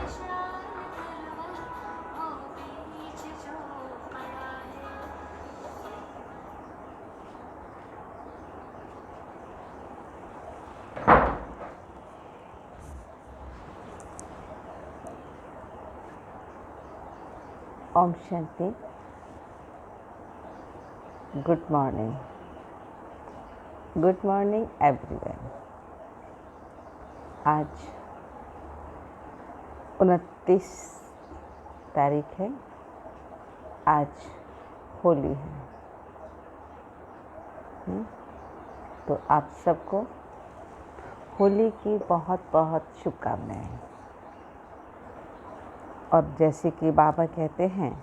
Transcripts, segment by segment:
ओम शांति। Good morning everyone. आज 29 तारीख है। आज होली है। तो आप सबको होली की बहुत बहुत शुभकामनाएं। और जैसे कि बाबा कहते हैं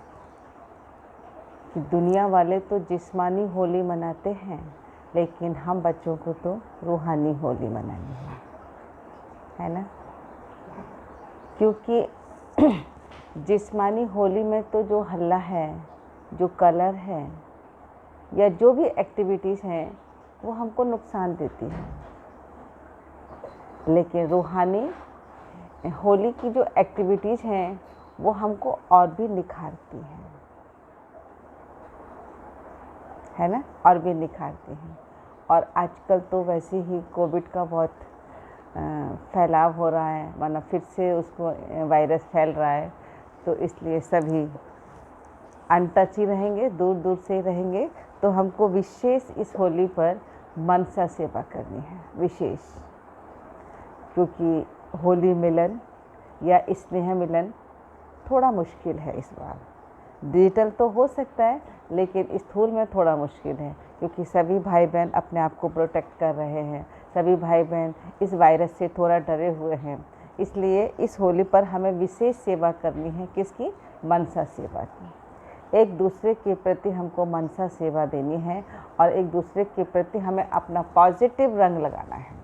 कि दुनिया वाले तो जिस्मानी होली मनाते हैं, लेकिन हम बच्चों को तो रूहानी होली मनानी है ना। क्योंकि जिस्मानी होली में तो जो हल्ला है, जो कलर है या जो भी एक्टिविटीज़ हैं वो हमको नुकसान देती है, लेकिन रूहानी होली की जो एक्टिविटीज़ हैं वो हमको और भी निखारती है ना, और भी निखारती हैं। और आजकल तो वैसे ही कोविड का बहुत फैलाव हो रहा है, वरना फिर से उसको वायरस फैल रहा है, तो इसलिए सभी अनटच ही रहेंगे, दूर दूर से ही रहेंगे। तो हमको विशेष इस होली पर मनसा सेवा करनी है विशेष, क्योंकि होली मिलन या स्नेह मिलन थोड़ा मुश्किल है इस बार। डिजिटल तो हो सकता है, लेकिन स्थूल में थोड़ा मुश्किल है, क्योंकि सभी भाई बहन अपने आप को प्रोटेक्ट कर रहे हैं। सभी भाई बहन इस वायरस से थोड़ा डरे हुए हैं। इसलिए इस होली पर हमें विशेष सेवा करनी है। किसकी? मनसा सेवा की। एक दूसरे के प्रति हमको मनसा सेवा देनी है, और एक दूसरे के प्रति हमें अपना पॉजिटिव रंग लगाना है।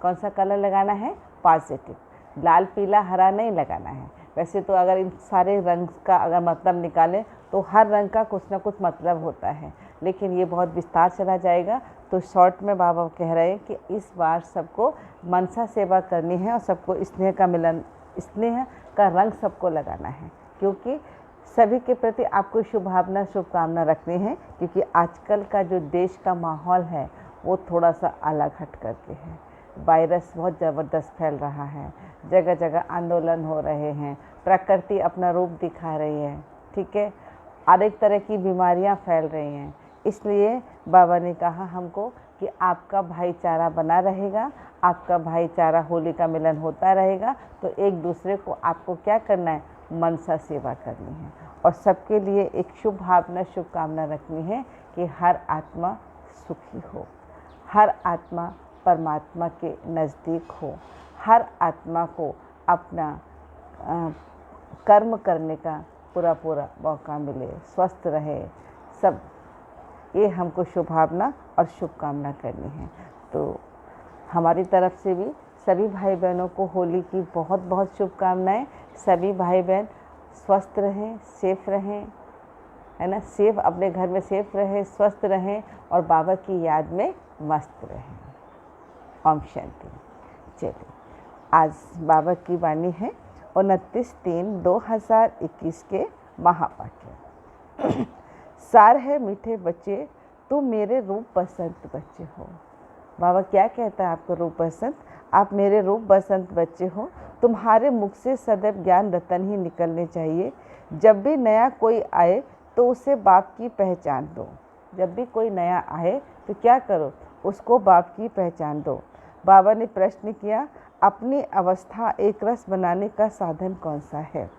कौन सा कलर लगाना है? पॉजिटिव। लाल पीला हरा नहीं लगाना है। वैसे तो अगर इन सारे रंग का अगर मतलब निकालें तो हर रंग का कुछ ना कुछ मतलब होता है, लेकिन ये बहुत विस्तार चला जाएगा। तो शॉर्ट में बाबा कह रहे हैं कि इस बार सबको मनसा सेवा करनी है और सबको स्नेह का मिलन, स्नेह का रंग सबको लगाना है, क्योंकि सभी के प्रति आपको शुभकामना रखनी है। क्योंकि आजकल का जो देश का माहौल है वो थोड़ा सा अलग हट करके है। वायरस बहुत ज़बरदस्त फैल रहा है, जगह जगह आंदोलन हो रहे हैं, प्रकृति अपना रूप दिखा रही है, ठीक है, अनेक तरह की बीमारियां फैल रही हैं। इसलिए बाबा ने कहा हमको कि आपका भाईचारा बना रहेगा, आपका भाईचारा होली का मिलन होता रहेगा। तो एक दूसरे को आपको क्या करना है? मनसा सेवा करनी है, और सबके लिए एक शुभकामना रखनी है कि हर आत्मा सुखी हो, हर आत्मा परमात्मा के नज़दीक हो, हर आत्मा को अपना कर्म करने का पूरा मौका मिले, स्वस्थ रहे। सब ये हमको शुभकामना और शुभकामना करनी है। तो हमारी तरफ से भी सभी भाई बहनों को होली की बहुत बहुत शुभकामनाएं। सभी भाई बहन स्वस्थ रहें, सेफ रहें, है ना, सेफ, अपने घर में सेफ रहें, स्वस्थ रहें और बाबा की याद में मस्त रहें। ओम शांति। चलिए, आज बाबा की वाणी है 29/3/2021 के महावाक्य। सार है मीठे बच्चे, तुम मेरे रूप बसंत बच्चे हो। बाबा क्या कहता है आपको? रूप बसंत, आप मेरे रूप बसंत बच्चे हो। तुम्हारे मुख से सदैव ज्ञान रतन ही निकलने चाहिए। जब भी नया कोई आए तो उसे बाप की पहचान दो। जब भी कोई नया आए तो क्या करो? उसको बाप की पहचान दो। बाबा ने प्रश्न किया, अपनी अवस्था एक रस बनाने का साधन कौन सा है?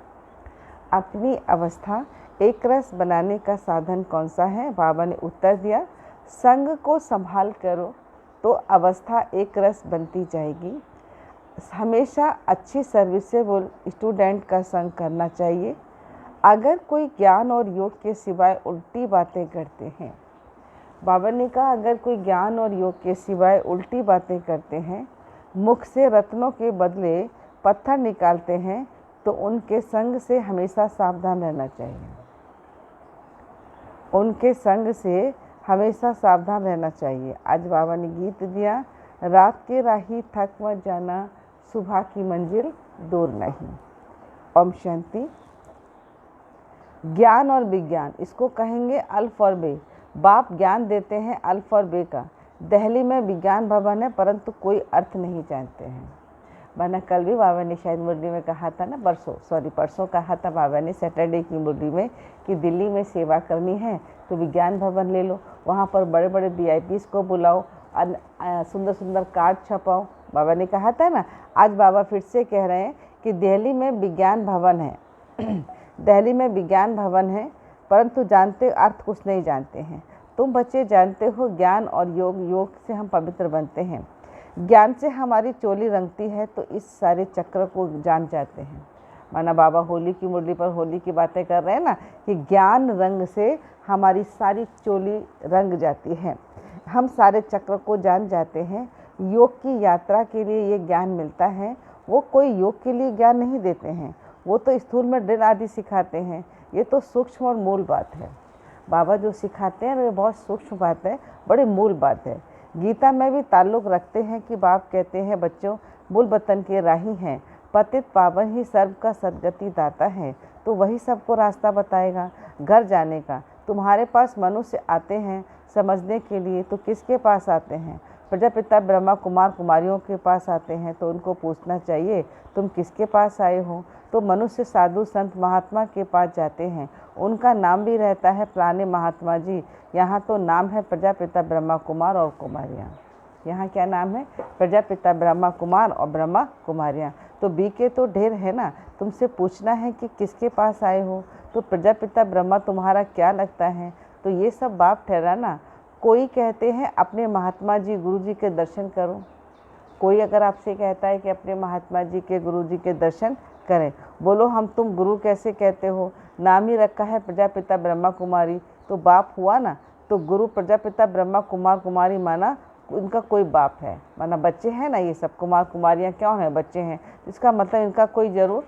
अपनी अवस्था एक रस बनाने का साधन कौन सा है? बाबा ने उत्तर दिया, संग को संभाल करो तो अवस्था एक रस बनती जाएगी। हमेशा अच्छी सर्विसेबल स्टूडेंट का संग करना चाहिए। अगर कोई ज्ञान और योग के सिवाय उल्टी बातें करते हैं, बाबा ने कहा अगर कोई ज्ञान और योग के सिवाय उल्टी बातें करते हैं, मुख से रत्नों के बदले पत्थर निकालते हैं, तो उनके संग से हमेशा सावधान रहना चाहिए। उनके संग से हमेशा सावधान रहना चाहिए। आज बाबा ने गीत दिया, रात के राही थक मत जाना, सुबह की मंजिल दूर नहीं। ओम शांति। ज्ञान और विज्ञान, इसको कहेंगे अल्फ और बे। बाप ज्ञान देते हैं अल्फ और बे का। दिल्ली में विज्ञान भवन है परंतु कोई अर्थ नहीं जानते हैं। वरना कल भी बाबा ने शायद मुरली में कहा था ना, परसों कहा था बाबा ने सैटरडे की मुरली में कि दिल्ली में सेवा करनी है तो विज्ञान भवन ले लो, वहाँ पर बड़े बड़े VIPs को बुलाओ, सुंदर सुंदर कार्ड छपाओ। बाबा ने कहा था ना, आज बाबा फिर से कह रहे हैं कि दिल्ली में विज्ञान भवन है दिल्ली में विज्ञान भवन है परंतु जानते अर्थ कुछ नहीं जानते हैं। तुम बच्चे जानते हो ज्ञान और योग, योग से हम पवित्र बनते हैं, ज्ञान से हमारी चोली रंगती है तो इस सारे चक्र को जान जाते हैं। माना बाबा होली की मुरली पर होली की बातें कर रहे हैं ना कि ज्ञान रंग से हमारी सारी चोली रंग जाती है, हम सारे चक्र को जान जाते हैं। योग की यात्रा के लिए ये ज्ञान मिलता है। वो कोई योग के लिए ज्ञान नहीं देते हैं, वो तो स्थूल में ड्रिल आदि सिखाते हैं। ये तो सूक्ष्म और मूल बात है। बाबा जो सिखाते हैं वो बहुत सूक्ष्म बात है, बड़ी मूल बात है। गीता में भी ताल्लुक़ रखते हैं कि बाप कहते हैं बच्चों मूल वतन के राही हैं, पतित पावन ही सर्व का सद्गति दाता है, तो वही सबको रास्ता बताएगा घर जाने का। तुम्हारे पास मनुष्य आते हैं समझने के लिए तो किसके पास आते हैं? प्रजापिता ब्रह्मा कुमार कुमारियों के पास आते हैं तो उनको पूछना चाहिए तुम किसके पास आए हो। तो मनुष्य साधु संत महात्मा के पास जाते हैं, उनका नाम भी रहता है पुराने महात्मा जी। यहाँ तो नाम है प्रजापिता ब्रह्मा कुमार और कुमारियाँ। यहाँ क्या नाम है? प्रजापिता ब्रह्मा कुमार और ब्रह्मा कुमारियाँ। तो बीके तो ढेर है ना, तुमसे पूछना है कि किसके पास आए हो। तो प्रजापिता ब्रह्मा तुम्हारा क्या लगता है? तो ये सब बाप ठहराना। कोई कहते हैं अपने महात्मा जी गुरु जी के दर्शन करो। कोई अगर आपसे कहता है कि अपने महात्मा जी के गुरु जी के दर्शन करें, बोलो हम तुम गुरु कैसे कहते हो? नाम ही रखा है प्रजापिता ब्रह्मा कुमारी, तो बाप हुआ ना। तो गुरु प्रजापिता ब्रह्मा कुमार कुमारी माना उनका कोई बाप है, माना बच्चे हैं ना। ये सब कुमार कुमारियाँ क्यों हैं? बच्चे हैं। इसका मतलब इनका कोई ज़रूर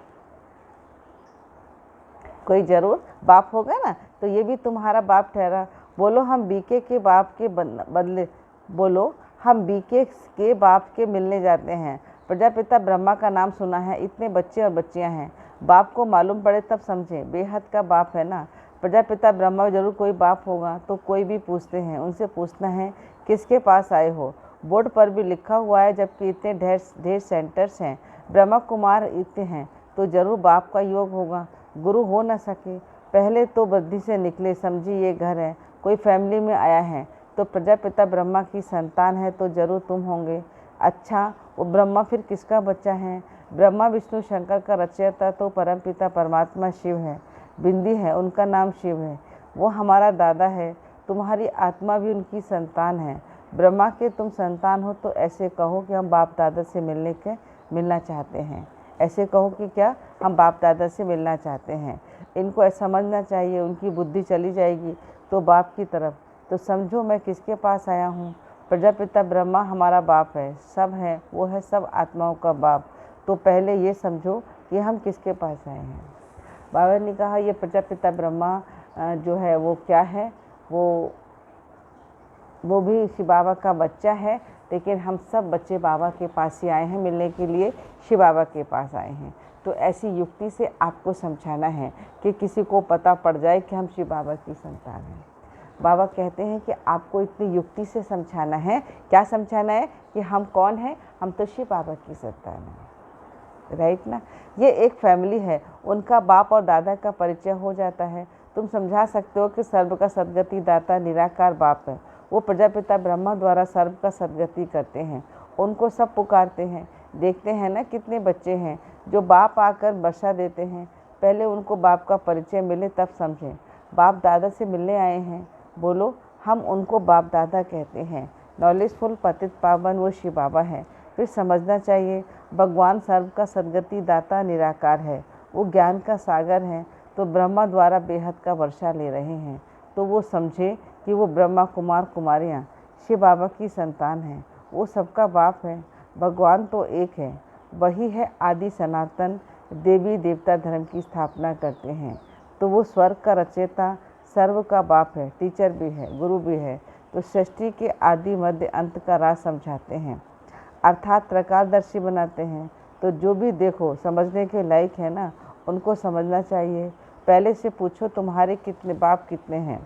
बाप होगा ना। तो ये भी तुम्हारा बाप ठहरा। बोलो हम बीके के बाप के बदले, बोलो हम बीके के बाप के मिलने जाते हैं। प्रजापिता ब्रह्मा का नाम सुना है, इतने बच्चे और बच्चियां हैं। बाप को मालूम पड़े तब समझें, बेहद का बाप है ना। प्रजापिता ब्रह्मा जरूर कोई बाप होगा। तो कोई भी पूछते हैं, उनसे पूछना है किसके पास आए हो। बोर्ड पर भी लिखा हुआ है, जबकि इतने ढेर सेंटर्स हैं, ब्रह्मा कुमार इतने हैं, तो जरूर बाप का योग होगा। गुरु हो न सके, पहले तो वृद्धि से निकले, समझी ये घर है। कोई फैमिली में आया है तो प्रजापिता ब्रह्मा की संतान है तो जरूर तुम होंगे। अच्छा, वो ब्रह्मा फिर किसका बच्चा है? ब्रह्मा विष्णु शंकर का रचयिता तो परमपिता परमात्मा शिव है। बिंदी है, उनका नाम शिव है, वो हमारा दादा है। तुम्हारी आत्मा भी उनकी संतान है। ब्रह्मा के तुम संतान हो तो ऐसे कहो कि हम बाप दादा से मिलना चाहते हैं। ऐसे कहो कि क्या हम बाप दादा से मिलना चाहते हैं। इनको ऐसा समझना चाहिए, उनकी बुद्धि चली जाएगी तो बाप की तरफ। तो समझो मैं किसके पास आया हूँ। प्रजापिता ब्रह्मा हमारा बाप है, सब है, वो है सब आत्माओं का बाप। तो पहले ये समझो कि हम किसके पास आए हैं। बाबा ने कहा ये प्रजापिता ब्रह्मा जो है वो क्या है, वो भी शिव बाबा का बच्चा है। लेकिन हम सब बच्चे बाबा के पास ही आए हैं, मिलने के लिए शिव बाबा के पास आए हैं। तो ऐसी युक्ति से आपको समझाना है कि किसी को पता पड़ जाए कि हम शिव बाबा की संतान हैं। बाबा कहते हैं कि आपको इतनी युक्ति से समझाना है। क्या समझाना है? कि हम कौन हैं? हम तो शिव बाबा की संतान हैं, राइट ना। ये एक फैमिली है, उनका बाप और दादा का परिचय हो जाता है। तुम समझा सकते हो कि सर्व का सद्गति दाता निराकार बाप है। वो प्रजापिता ब्रह्मा द्वारा सर्व का सद्गति करते हैं, उनको सब पुकारते हैं। देखते हैं ना कितने बच्चे हैं जो बाप आकर वर्षा देते हैं। पहले उनको बाप का परिचय मिले तब समझें। बाप दादा से मिलने आए हैं, बोलो हम उनको बाप दादा कहते हैं। नॉलेजफुल पतित पावन वो शिव बाबा है। फिर समझना चाहिए भगवान सर्व का सद्गति दाता निराकार है, वो ज्ञान का सागर है। तो ब्रह्मा द्वारा बेहद का वर्षा ले रहे हैं, तो वो समझे कि वो ब्रह्मा कुमार कुमारियाँ शिव बाबा की संतान हैं। वो सबका बाप है। भगवान तो एक है, वही है आदि सनातन, देवी देवता धर्म की स्थापना करते हैं। तो वो स्वर्ग का रचयिता सर्व का बाप है, टीचर भी है, गुरु भी है। तो सृष्टि के आदि मध्य अंत का राज समझाते हैं, अर्थात प्रकारदर्शी बनाते हैं। तो जो भी देखो समझने के लायक है ना, उनको समझना चाहिए। पहले से पूछो तुम्हारे कितने बाप कितने हैं,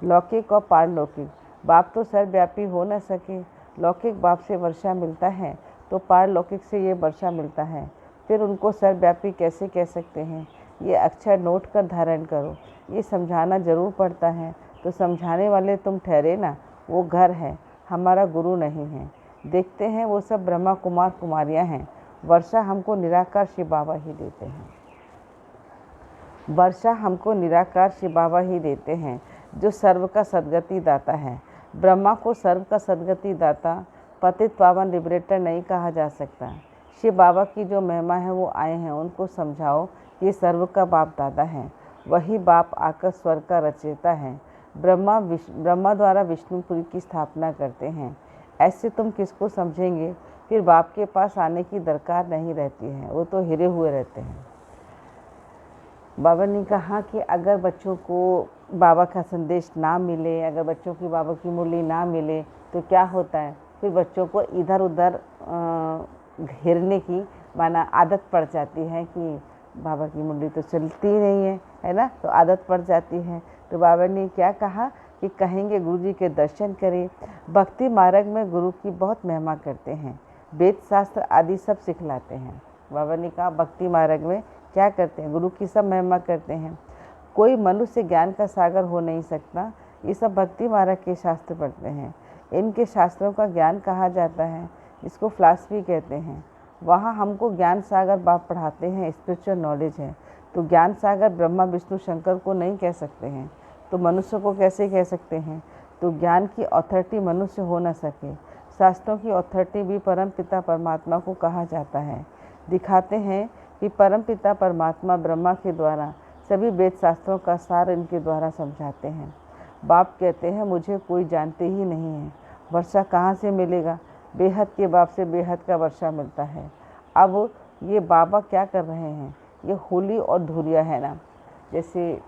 लौकिक और पारलौकिक। बाप तो सर्वव्यापी हो न सके। लौकिक बाप से वर्षा मिलता है तो पारलौकिक से ये वर्षा मिलता है, फिर उनको सर्वव्यापी कैसे कह सकते हैं? ये अक्षर नोट कर धारण करो। ये समझाना जरूर पड़ता है तो समझाने वाले तुम ठहरे ना, वो घर है, हमारा गुरु नहीं है। देखते हैं वो सब ब्रह्मा कुमार कुमारियाँ हैं। वर्षा हमको निराकार शिव बाबा ही देते हैं। वर्षा हमको निराकार शिव बाबा ही देते हैं, जो सर्व का सद्गति दाता है। ब्रह्मा को सर्व का सद्गति दाता, पतित पावन लिबरेटर नहीं कहा जा सकता। शिव बाबा की जो महिमा है वो आए हैं, उनको समझाओ ये सर्व का बाप दादा है। वही बाप आकर स्वर्ग का रचयिता है। ब्रह्मा द्वारा विष्णुपुरी की स्थापना करते हैं। ऐसे तुम किसको समझेंगे? फिर बाप के पास आने की दरकार नहीं रहती है, वो तो हिरे हुए रहते हैं। बाबा ने कहा कि अगर बच्चों को बाबा का संदेश ना मिले, अगर बच्चों की बाबा की मुरली ना मिले तो क्या होता है? फिर बच्चों को इधर उधर घेरने की माना आदत पड़ जाती है कि बाबा की मुरली तो चलती ही नहीं है ना, तो आदत पड़ जाती है। तो बाबा ने क्या कहा कि कहेंगे गुरु जी के दर्शन करें। भक्ति मार्ग में गुरु की बहुत महिमा करते हैं, वेद शास्त्र आदि सब सिखलाते हैं। बाबा ने कहा भक्ति मार्ग में क्या करते हैं? गुरु की सब महिमा करते हैं। कोई मनुष्य ज्ञान का सागर हो नहीं सकता। ये सब भक्ति मार्ग के शास्त्र पढ़ते हैं। इनके शास्त्रों का ज्ञान कहा जाता है, इसको फिलॉसफी कहते हैं। वहाँ हमको ज्ञान सागर बाप पढ़ाते हैं, स्पिरिचुअल नॉलेज है। तो ज्ञान सागर ब्रह्मा विष्णु शंकर को नहीं कह सकते हैं, तो मनुष्य को कैसे कह सकते हैं? तो ज्ञान की अथॉरिटी मनुष्य हो न सके। शास्त्रों की अथॉरिटी भी परम पिता परमात्मा को कहा जाता है। दिखाते हैं कि परम पिता परमात्मा ब्रह्मा के द्वारा सभी वेद शास्त्रों का सार इनके द्वारा समझाते हैं। बाप कहते हैं मुझे कोई जानते ही नहीं है, वर्षा कहाँ से मिलेगा? बेहद के बाप से बेहद का वर्षा मिलता है। अब ये बाबा क्या कर रहे हैं? ये होली और धुरिया है ना, जैसे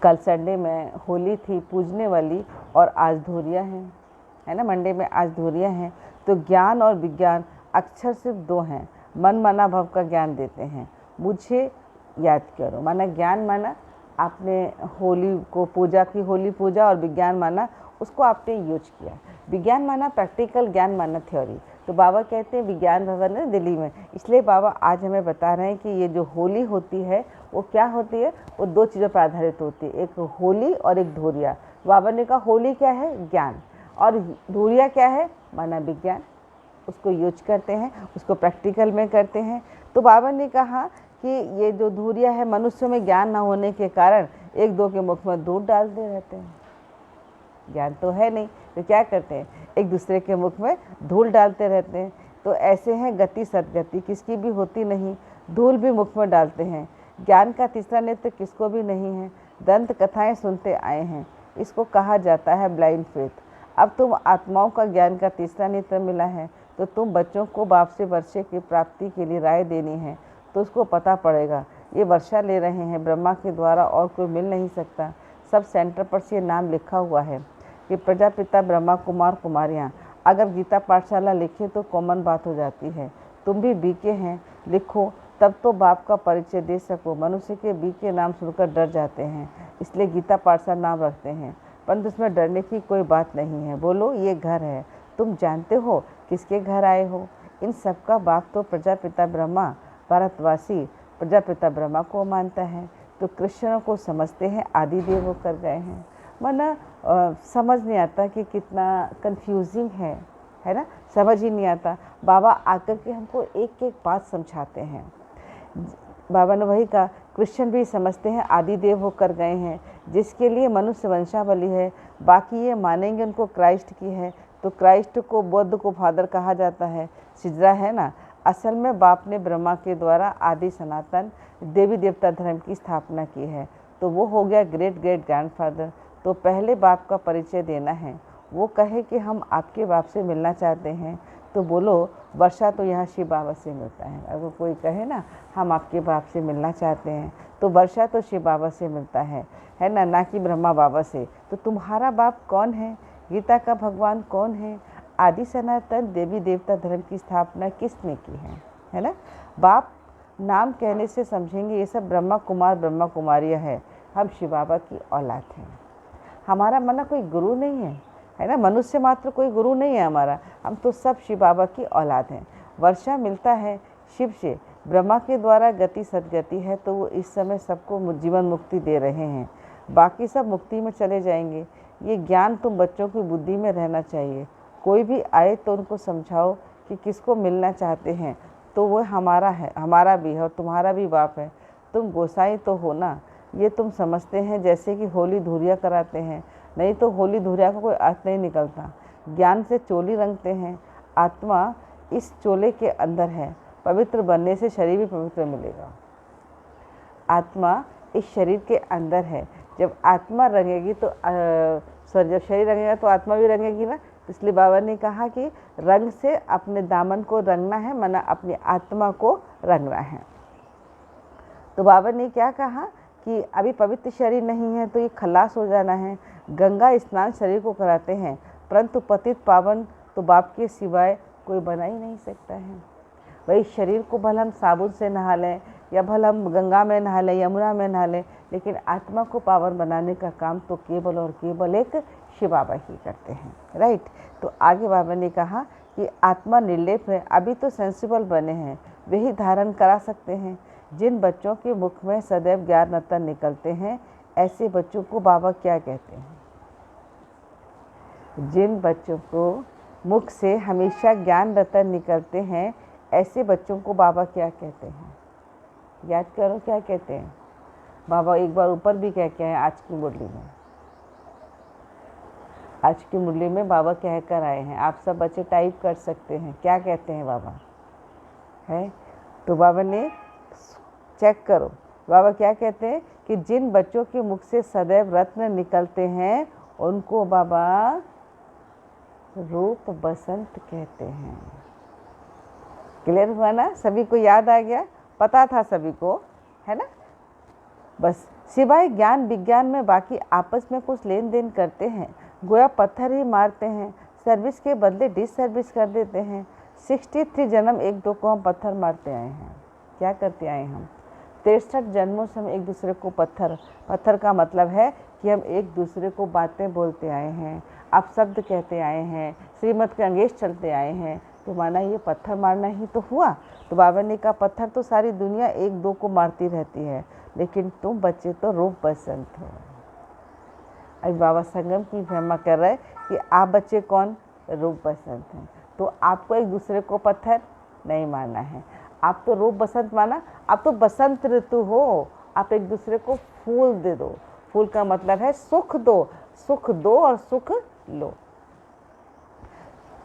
कल संडे में होली थी पूजने वाली और आज धुरिया है ना, मंडे में आज धुरिया हैं। तो ज्ञान और विज्ञान अक्षर सिर्फ दो हैं। मन माना भव का ज्ञान देते हैं। मुझे याद करो, माना ज्ञान माना आपने होली को पूजा की, होली पूजा, और विज्ञान माना उसको आपने यूज किया। विज्ञान माना प्रैक्टिकल, ज्ञान माना थ्योरी। तो बाबा कहते हैं विज्ञान भवन है दिल्ली में, इसलिए बाबा आज हमें बता रहे हैं कि ये जो होली होती है वो क्या होती है? वो दो चीज़ों पर आधारित होती है, एक होली और एक धुरिया। बाबा ने कहा होली क्या है? ज्ञान, और धुरिया क्या है? माना विज्ञान। उसको यूज करते हैं, उसको प्रैक्टिकल में करते हैं। तो बाबा ने कहा कि ये जो धुरिया है, मनुष्यों में ज्ञान ना होने के कारण एक दो के मुख में दूध डालते रहते हैं। ज्ञान तो है नहीं, तो क्या करते हैं? एक दूसरे के मुख में धूल डालते रहते हैं। तो ऐसे हैं गति सदगति, किसकी भी होती नहीं, धूल भी मुख में डालते हैं। ज्ञान का तीसरा नेत्र किसको भी नहीं है। दंत कथाएं सुनते आए हैं, इसको कहा जाता है ब्लाइंड फेथ। अब तुम आत्माओं का ज्ञान का तीसरा नेत्र मिला है, तो तुम बच्चों को बाप से वर्षे की प्राप्ति के लिए राय देनी है, तो उसको पता पड़ेगा ये वर्षा ले रहे हैं ब्रह्मा के द्वारा, और कोई मिल नहीं सकता। सब सेंटर पर से नाम लिखा हुआ है कि प्रजापिता ब्रह्मा कुमार कुमारियाँ। अगर गीता पाठशाला लिखे तो कॉमन बात हो जाती है। तुम भी बीके हैं, लिखो, तब तो बाप का परिचय दे सको। मनुष्य के बीके नाम सुनकर डर जाते हैं, इसलिए गीता पाठशाला नाम रखते हैं, परंतु उसमें डरने की कोई बात नहीं है। बोलो ये घर है, तुम जानते हो किसके घर आए हो? इन सब का बाप तो प्रजापिता ब्रह्मा, भारतवासी प्रजापिता ब्रह्मा को मानता है। तो कृष्ण को समझते हैं आदि देव होकर गए हैं। माना समझ नहीं आता कि कितना कंफ्यूजिंग है ना, समझ ही नहीं आता। बाबा आकर के हमको एक एक बात समझाते हैं। बाबा ने वही कहा, कृष्ण भी समझते हैं आदि देव होकर गए हैं, जिसके लिए मनुष्य वंशावली है। बाकी ये मानेंगे उनको क्राइस्ट की है, तो क्राइस्ट को बुद्ध को फादर कहा जाता है, सिजरा है ना। असल में बाप ने ब्रह्मा के द्वारा आदि सनातन देवी देवता धर्म की स्थापना की है, तो वो हो गया ग्रेट ग्रेट ग्रैंडफादर। तो पहले बाप का परिचय देना है। वो कहे कि हम आपके बाप से मिलना चाहते हैं, तो बोलो वर्षा तो यहाँ शिव बाबा से मिलता है। अगर कोई कहे ना हम आपके बाप से मिलना चाहते हैं, तो वर्षा तो शिव बाबा से मिलता है ना कि ब्रह्मा बाबा से। तो तुम्हारा बाप कौन है? गीता का भगवान कौन है? आदि सनातन देवी देवता धर्म की स्थापना किसने की है ना? बाप नाम कहने से समझेंगे ये सब ब्रह्मा कुमार ब्रह्मा कुमारियाँ हैं, हम शिव बाबा की औलाद हैं। हमारा माना कोई गुरु नहीं है ना, मनुष्य मात्र कोई गुरु नहीं है हमारा, हम तो सब शिव बाबा की औलाद हैं। वर्षा मिलता है शिव से, ब्रह्मा के द्वारा गति सदगति है, तो वो इस समय सबको जीवन मुक्ति दे रहे हैं, बाकी सब मुक्ति में चले जाएंगे। ये ज्ञान तुम बच्चों की बुद्धि में रहना चाहिए। कोई भी आए तो उनको समझाओ कि किसको मिलना चाहते हैं तो वो हमारा है, हमारा भी है और तुम्हारा भी बाप है। तुम गोसाई तो हो ना, ये तुम समझते हैं जैसे कि होली धुरिया कराते हैं, नहीं तो होली धुरिया का कोई अर्थ नहीं निकलता। ज्ञान से चोली रंगते हैं, आत्मा इस चोले के अंदर है, पवित्र बनने से शरीर भी पवित्र मिलेगा। आत्मा इस शरीर के अंदर है, जब आत्मा रंगेगी तो जब शरीर रंगेगा तो आत्मा भी रंगेगी ना। इसलिए बाबा ने कहा कि रंग से अपने दामन को रंगना है, माना अपनी आत्मा को रंगना है। तो बाबा ने क्या कहा कि अभी पवित्र शरीर नहीं है तो ये खलास हो जाना है। गंगा स्नान शरीर को कराते हैं, परंतु पतित पावन तो बाप के सिवाय कोई बना ही नहीं सकता है। वही शरीर को भले हम साबुन से नहा लें या भले हम गंगा में नहा लें, यमुना में नहा लें, लेकिन आत्मा को पावन बनाने का काम तो केवल और केवल एक शिव बाबा ही करते हैं, राइट। तो आगे बाबा ने कहा कि आत्मा निर्लेप है, अभी तो सेंसिबल बने हैं, वे ही धारण करा सकते हैं। जिन बच्चों के मुख में सदैव ज्ञान रत्न निकलते हैं, ऐसे बच्चों को बाबा क्या कहते हैं? जिन बच्चों को मुख से हमेशा ज्ञान रत्न निकलते हैं, ऐसे बच्चों को बाबा क्या कहते हैं? याद करो क्या कहते हैं। बाबा एक बार ऊपर भी कह के आए आज की मुरली में। आज की मुरली में बाबा कह कर आए हैं, आप सब बच्चे टाइप कर सकते हैं। क्या कहते हैं बाबा? है तो बाबा ने चेक करो, बाबा क्या कहते हैं कि जिन बच्चों के मुख से सदैव रत्न निकलते हैं उनको बाबा रूप बसंत कहते हैं। क्लियर हुआ ना? सभी को याद आ गया, पता था सभी को, है ना? बस सिवाय ज्ञान विज्ञान में बाकी आपस में कुछ लेन देन करते हैं, गोया पत्थर ही मारते हैं, सर्विस के बदले डिस सर्विस कर देते हैं। 63 जन्म एक दो को हम पत्थर मारते आए हैं। क्या करते आए हम? 63 जन्मों से हम एक दूसरे को पत्थर का मतलब है कि हम एक दूसरे को बातें बोलते आए हैं, अपशब्द कहते आए हैं, श्रीमत के अंगेज चलते आए हैं। तो माना ये पत्थर मारना ही तो हुआ। तो बाबा ने कहा पत्थर तो सारी दुनिया एक दो को मारती रहती है, लेकिन तुम बच्चे तो रूप बसंत हो। अभी बाबा संगम की महिमा कर रहे कि आप बच्चे कौन? रूप बसंत हैं। तो आपको एक दूसरे को पत्थर नहीं मारना है, आप तो रूप बसंत माना, आप तो बसंत ऋतु हो, आप एक दूसरे को फूल दे दो। फूल का मतलब है सुख दो, सुख दो और सुख लो।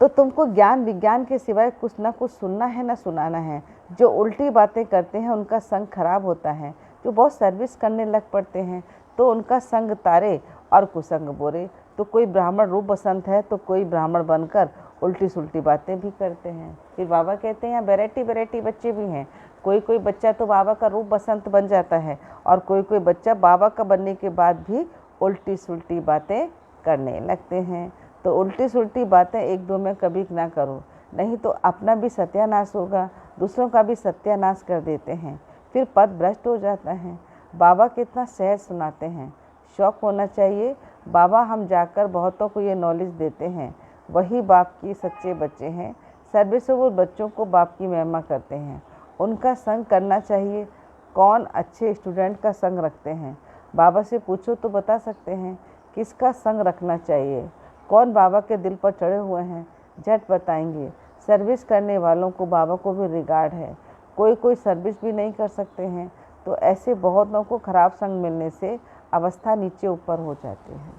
तो तुमको ज्ञान विज्ञान के सिवाय कुछ ना कुछ सुनना है ना सुनाना है। जो उल्टी बातें करते हैं उनका संग खराब होता है, जो बहुत सर्विस करने लग पड़ते हैं तो उनका संग तारे और कुसंग बोरे। तो कोई ब्राह्मण रूप बसंत है तो कोई ब्राह्मण बनकर उल्टी सुल्टी बातें भी करते हैं। फिर बाबा कहते हैं यहाँ वैरायटी बच्चे भी हैं। कोई बच्चा तो बाबा का रूप बसंत बन जाता है और कोई बच्चा बाबा का बनने के बाद भी उल्टी सुल्टी बातें करने लगते हैं। तो उल्टी सुल्टी बातें एक दो में कभी ना करो, नहीं तो अपना भी सत्यानाश होगा, दूसरों का भी सत्यानाश कर देते हैं, फिर पद भ्रष्ट हो जाता है। बाबा कितना सहज सुनाते हैं, शौक होना चाहिए। बाबा हम जाकर बहुतों को ये नॉलेज देते हैं, वही बाप की सच्चे बच्चे हैं। सर्विसेबल बच्चों को बाप की महिमा करते हैं, उनका संग करना चाहिए। कौन अच्छे स्टूडेंट का संग रखते हैं? बाबा से पूछो तो बता सकते हैं किसका संग रखना चाहिए। कौन बाबा के दिल पर चढ़े हुए हैं, झट बताएंगे। सर्विस करने वालों को बाबा को भी रिगार्ड है, कोई सर्विस भी नहीं कर सकते हैं। तो ऐसे बहुत लोगों को खराब संग मिलने से अवस्था नीचे ऊपर हो जाती है।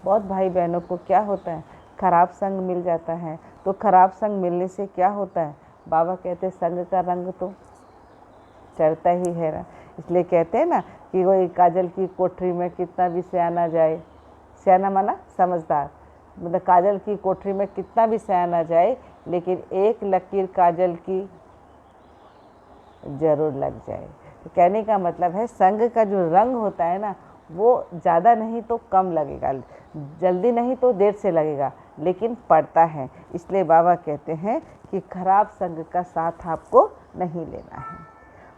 बहुत भाई बहनों को क्या होता है, खराब संग मिल जाता है। तो खराब संग मिलने से क्या होता है? बाबा कहते हैं संग का रंग तो चढ़ता ही है ना। इसलिए कहते हैं ना कि वही काजल की कोठरी में कितना भी सियाना जाए, सियाना माना समझदार, मतलब काजल की कोठरी में कितना भी सियाना जाए लेकिन एक लकीर काजल की जरूर लग जाए। तो कहने का मतलब है संग का जो रंग होता है ना, वो ज़्यादा नहीं तो कम लगेगा, जल्दी नहीं तो देर से लगेगा, लेकिन पड़ता है। इसलिए बाबा कहते हैं कि खराब संग का साथ आपको नहीं लेना है।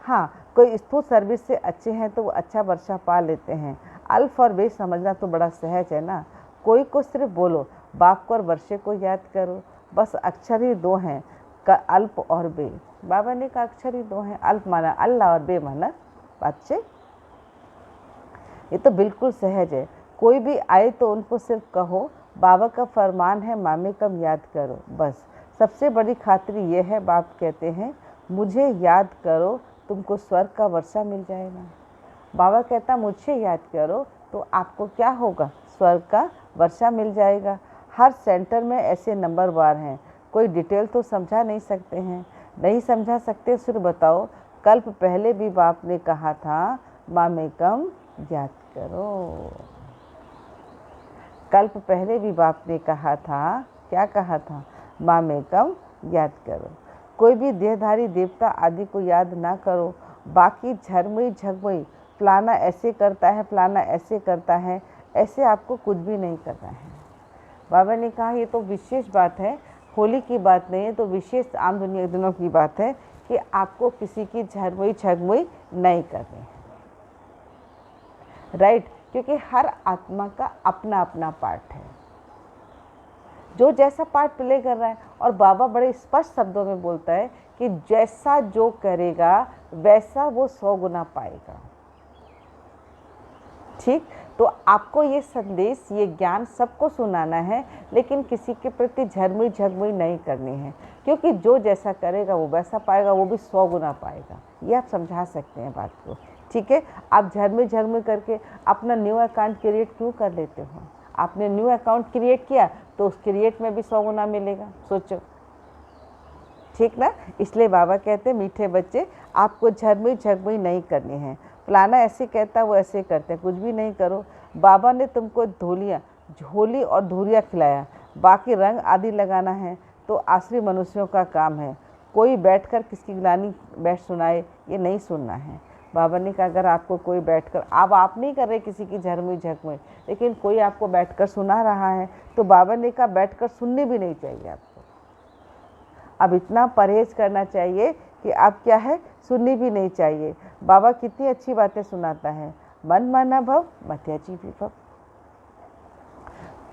हाँ, कोई स्थूल सर्विस से अच्छे हैं तो वो अच्छा वर्षा पा लेते हैं। अल्फ और बे समझना तो बड़ा सहज है ना। कोई को सिर्फ बोलो बाप को और वर्षे को याद करो, बस अक्षर ही दो हैं अल्प और बे। बाबा ने कहा अक्षर ही दो हैं, अल्प माना अल्लाह और बे माना बादशाह। ये तो बिल्कुल सहज है। कोई भी आए तो उनको सिर्फ कहो बाबा का फरमान है मामे कम याद करो, बस। सबसे बड़ी खातिरी ये है, बाप कहते हैं मुझे याद करो तुमको स्वर्ग का वर्षा मिल जाएगा। बाबा कहता मुझे याद करो तो आपको क्या होगा, स्वर्ग का वर्षा मिल जाएगा। हर सेंटर में ऐसे नंबरवार हैं, कोई डिटेल तो समझा नहीं सकते हैं, नहीं समझा सकते सिर्फ बताओ। कल्प पहले भी बाप ने कहा था मामे कम याद करो। कल्प पहले भी बाप ने कहा था, क्या कहा था, मामे कम याद करो। कोई भी देहधारी देवता आदि को याद ना करो, बाकी झरमुई झगमुई फलाना ऐसे करता है फलाना ऐसे करता है, ऐसे आपको कुछ भी नहीं करना है। बाबा ने कहा ये तो विशेष बात है, होली की बात नहीं है, तो विशेष आम दुनिया दिनों की बात है कि आपको किसी की झरमुई झगमुई नहीं करनी है, राइट। क्योंकि हर आत्मा का अपना अपना पार्ट है, जो जैसा पार्ट प्ले कर रहा है। और बाबा बड़े स्पष्ट शब्दों में बोलता है कि जैसा जो करेगा वैसा वो 100 गुना पाएगा। ठीक, तो आपको ये संदेश ये ज्ञान सबको सुनाना है, लेकिन किसी के प्रति झरमुई झगमुई नहीं करनी है, क्योंकि जो जैसा करेगा वो वैसा पाएगा, वो भी 100 गुना पाएगा। ये आप समझा सकते हैं बात को, ठीक है। आप झरमुई झगमुई करके अपना न्यू अकाउंट क्रिएट क्यों कर लेते हो? आपने न्यू अकाउंट क्रिएट किया तो उस क्रिएट में भी 100 गुना मिलेगा, सोचो, ठीक ना। इसलिए बाबा कहते हैं मीठे बच्चे आपको झरमुई झगमुई नहीं करनी है। फलाना ऐसे कहता वो ऐसे करते हैं, कुछ भी नहीं करो। बाबा ने तुमको झोली और धूरिया खिलाया, बाकी रंग आदि लगाना है तो आश्री मनुष्यों का काम है। कोई बैठकर किसकी गिलानी बैठ सुनाए ये नहीं सुनना है। बाबा ने कहा अगर आपको कोई बैठकर, अब आप नहीं कर रहे किसी की झरमुई झकमुई, लेकिन कोई आपको बैठकर सुना रहा है तो बाबा ने कहा बैठकर सुननी भी नहीं चाहिए आपको। अब इतना परहेज करना चाहिए कि आप क्या है, सुननी भी नहीं चाहिए। बाबा कितनी अच्छी बातें सुनाता है, मन माना भव मत्याची विभव।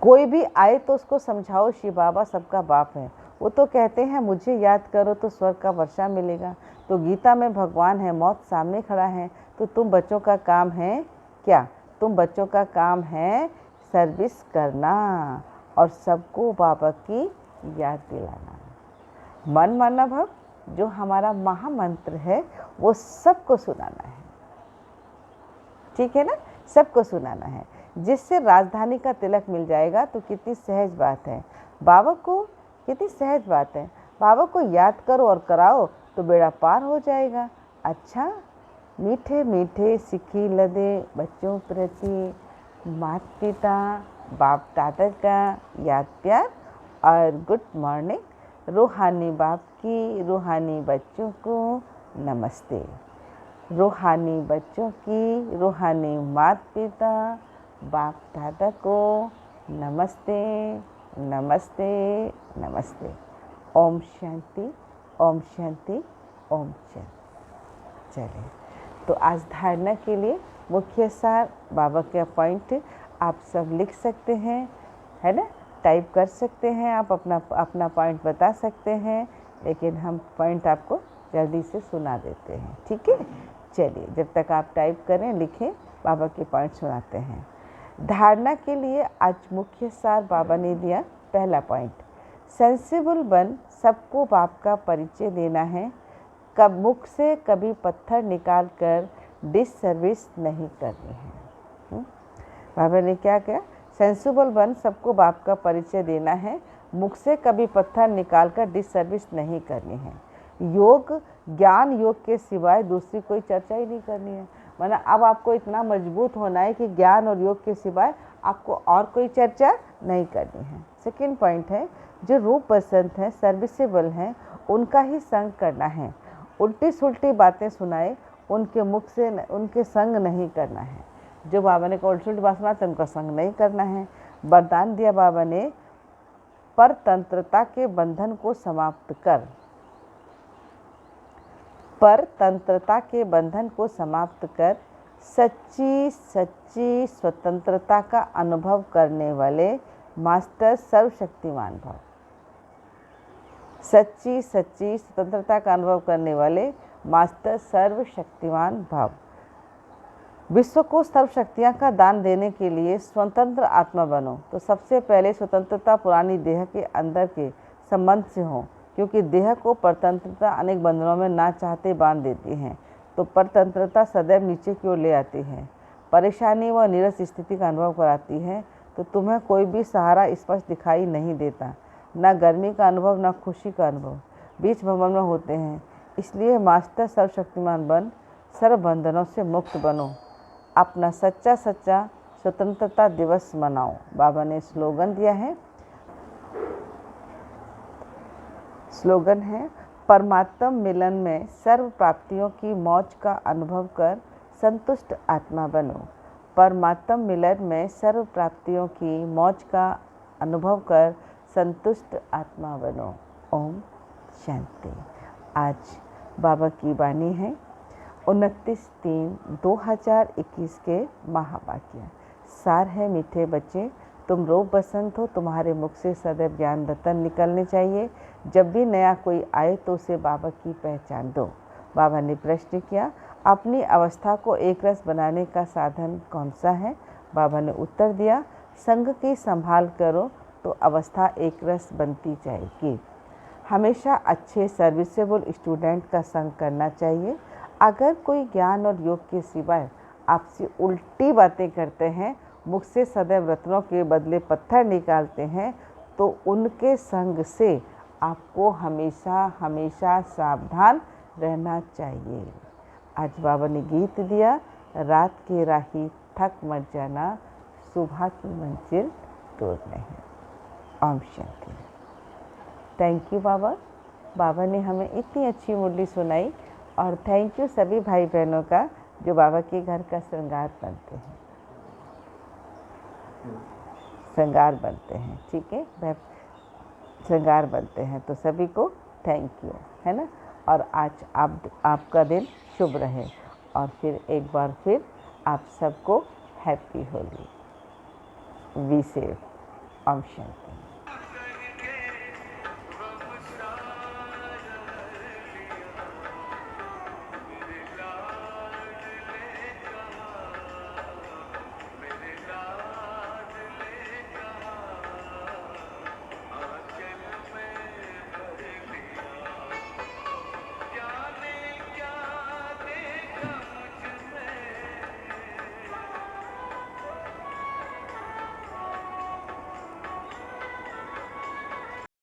कोई भी आए तो उसको समझाओ शिव बाबा सबका बाप है। वो तो कहते हैं मुझे याद करो तो स्वर्ग का वर्षा मिलेगा। तो गीता में भगवान है, मौत सामने खड़ा है, तो तुम बच्चों का काम है क्या? तुम बच्चों का काम है सर्विस करना और सबको बाबा की याद दिलाना। मन माना भव जो हमारा महामंत्र है वो सबको सुनाना है, ठीक है ना, सबको सुनाना है, जिससे राजधानी का तिलक मिल जाएगा। तो कितनी सहज बात है, बाबा को कितनी सहज बात है। बाबा को याद करो और कराओ तो बेड़ा पार हो जाएगा। अच्छा, मीठे मीठे सिक्की लदे बच्चों प्रति माता पिता बाप दादा का याद प्यार और गुड मॉर्निंग। रूहानी बाप की रूहानी बच्चों को नमस्ते। रूहानी बच्चों की रूहानी माता पिता बाप दादा को नमस्ते नमस्ते नमस्ते। ओम शांति ओम शांति ओम शांति। चलिए, तो आज धारणा के लिए मुख्य सार बाबा के पॉइंट आप सब लिख सकते हैं, है ना, टाइप कर सकते हैं, आप अपना पॉइंट बता सकते हैं, लेकिन हम पॉइंट आपको जल्दी से सुना देते हैं, ठीक है। चलिए, जब तक आप टाइप करें लिखें, बाबा के पॉइंट सुनाते हैं। धारणा के लिए आज मुख्य सार बाबा ने दिया। पहला पॉइंट, सेंसिबल बन सबको बाप का परिचय देना है। कब मुख से कभी पत्थर निकाल कर डिससर्विस नहीं करनी है। बाबा ने क्या किया, सेंसिबल बन सबको बाप का परिचय देना है, मुख से कभी पत्थर निकाल कर डिससर्विस नहीं करनी है। योग ज्ञान योग के सिवाय दूसरी कोई चर्चा ही नहीं करनी है। मतलब अब आपको इतना मजबूत होना है कि ज्ञान और योग के सिवाय आपको और कोई चर्चा नहीं करनी है। सेकंड पॉइंट है, जो रूप बसंत हैं सर्विसेबल हैं उनका ही संग करना है। उल्टी सुल्टी बातें सुनाए उनके मुख से उनके संग नहीं करना है। जो बाबा ने कहा उल्टी सुल्टी बात सुनाते उनका संग नहीं करना है। वरदान दिया बाबा ने, परतंत्रता के बंधन को समाप्त कर परतंत्रता के बंधन को समाप्त कर सच्ची सच्ची स्वतंत्रता का अनुभव करने वाले मास्टर सर्वशक्तिमान भव। सच्ची सच्ची स्वतंत्रता का अनुभव करने वाले मास्टर सर्वशक्तिमान भव। विश्व को सर्वशक्तियाँ का दान देने के लिए स्वतंत्र आत्मा बनो। तो सबसे पहले स्वतंत्रता पुरानी देह के अंदर के संबंध से हो, क्योंकि देह को परतंत्रता अनेक बंधनों में ना चाहते बांध देती है। तो परतंत्रता सदैव नीचे की ओर ले आती है, परेशानी व नीरस स्थिति का अनुभव कराती है। तो तुम्हें कोई भी सहारा स्पष्ट दिखाई नहीं देता, ना गर्मी का अनुभव ना खुशी का अनुभव, बीच भवन में होते हैं। इसलिए मास्टर सर्वशक्तिमान बन सर्व बंधनों से मुक्त बनो, अपना सच्चा सच्चा स्वतंत्रता दिवस मनाओ। बाबा ने स्लोगन दिया है, स्लोगन है परमात्म मिलन में सर्व प्राप्तियों की मौज का अनुभव कर संतुष्ट आत्मा बनो। परमात्म मिलन में सर्व प्राप्तियों की मौज का अनुभव कर संतुष्ट आत्मा बनो। ओम शांति। आज बाबा की वाणी है 29/3/2021 के महावाक्य। सार है मीठे बच्चे, तुम रोग बसंत हो, तुम्हारे मुख से सदैव ज्ञान रतन निकलने चाहिए। जब भी नया कोई आए तो उसे बाबा की पहचान दो। बाबा ने प्रश्न किया, अपनी अवस्था को एक रस बनाने का साधन कौन सा है? बाबा ने उत्तर दिया, संग की संभाल करो तो अवस्था एक रस बनती जाएगी। हमेशा अच्छे सर्विसेबल स्टूडेंट का संग करना चाहिए। अगर कोई ज्ञान और योग के सिवाय आपसे उल्टी बातें करते हैं, मुख से सदैव रत्नों के बदले पत्थर निकालते हैं, तो उनके संग से आपको हमेशा हमेशा सावधान रहना चाहिए। आज बाबा ने गीत दिया, रात के राही थक मत जाना, सुबह की मंजिल दूर नहीं। ओम शांति। थैंक यू बाबा। बाबा ने हमें इतनी अच्छी मुरली सुनाई। और थैंक यू सभी भाई बहनों का जो बाबा के घर का श्रृंगार बनते हैं, श्रृंगार बनते हैं। ठीक है, श्रृंगार बनते हैं। तो सभी को थैंक यू, है ना। और आज आपका दिन शुभ रहे। और फिर एक बार फिर आप सबको हैप्पी होली। Be safe. ओम शांति।